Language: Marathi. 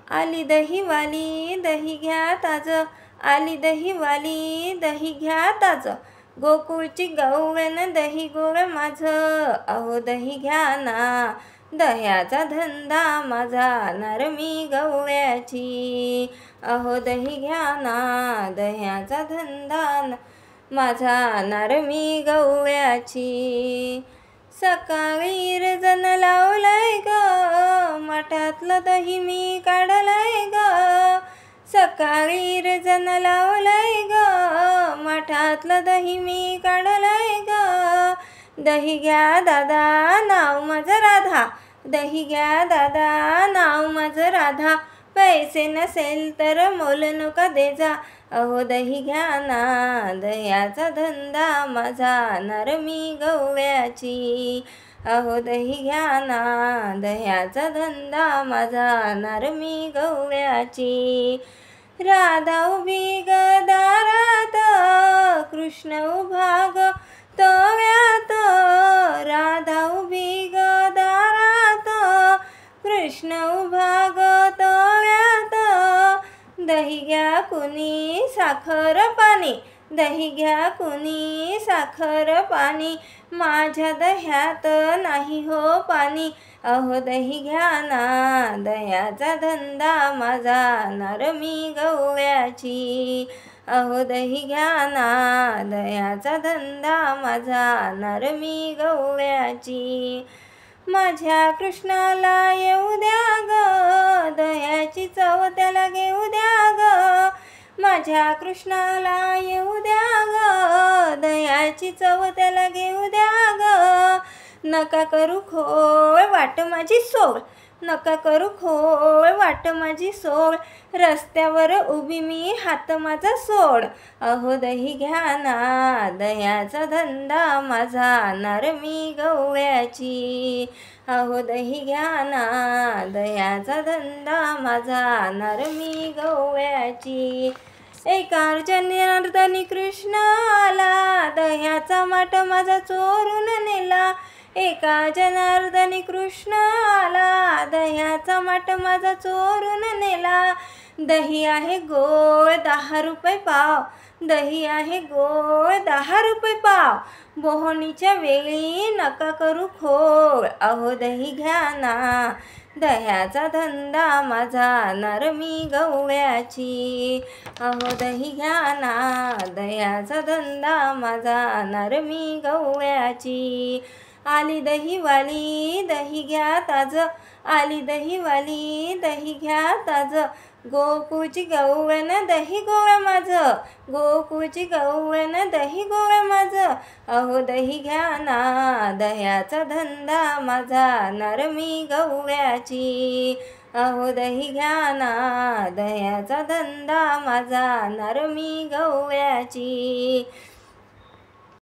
आली दहीवाली दही घ्या ताजं, आली दहीवाली दही घ्या ताजं, गोकुळची गवळण दही गोळ माझं, अहो दही घ्या ना, दह्याचा धंदा माझा नरमी गवळ्याची, अहो दही घ्या ना, दह्याचा धंदा माझा नरमी गवळ्याची. सकाळी रजन लावलंय ग, मठातलं दही मी काढलंय ग, सकाळी रजन लावलंय ग, मठातलं दही मी काढलंय ग, दही घ्या दादा नाव माझं राधा, दही घ्या दादा नाव माझं राधा, पैसे नसेल तर मोल नका दे जा, अहो दही घ्या ना, दह्याचा धंदा माझा नरमी गवळ्याची, अहो दही घ्या ना, दह्याचा धंदा माझा नरमी गवळ्याची. राधा उभी ग दारात, कृष्ण उभा ग तव्यात, राधा उभी ग दारात, कृष्ण उभा ग तव्यात, दही घ्या कुणी साखर पाणी, दही घ्या कुणी साखर पाणी, माझ्या दह्यात नाही हो पाणी, अहो दही घ्या ना, दह्याचा धंदा माझा नरमी गवळ्याची, अहो दही घ्या ना, दह्याचा धंदा माझा नरमी गवळ्याची. माझ्या कृष्णाला येऊ द्या ग, दह्याची चव त्याला घेऊ द्या ग, माझ्या कृष्णाला येऊ द्या ग, दह्याची चव त्याला घेऊ द्या ग, नका करू खोळ वाट माझी सोड, नका करू खोळ वाट माझी सोड, रस्त्यावर उभी मी हात माझा सोड, अहो दही घ्या ना, दह्याचा धंदा माझा नरमी गवळ्याची, अहो दही घ्या ना, दह्याचा धंदा माझा नरमी गवळ्याची. एका जनार्दनी कृष्ण आला, दह्याचा माठ माझा चोरून नेला, एका जनार्दनी कृष्ण आला, दह्याचा माठ माझा चोरून नेला, दही आहे गोळ 10 रुपये पाव, दही आहे गोळ 10 रुपये पाव, बोहणीच्या वेळी नका करू खोळ, अहो दही घ्या ना, दह्याचा धंदा माझा नरमी गवळ्याची, अहो दही घ्या ना, दह्याचा धंदा माझा नरमी गवळ्याची. आली दहीवाली दही घ्या ताजं, आली दहीवाली दही घ्या ताजं, गोकुळची गवळण दही गोळ माझं, गोकुळची गवळण दही गोळ माझं, अहो दही घ्या ना, दह्याचा धंदा माझा नरमी गवळ्याची, अहो दही घ्या ना, दह्याचा धंदा माझा नरमी गवळ्याची.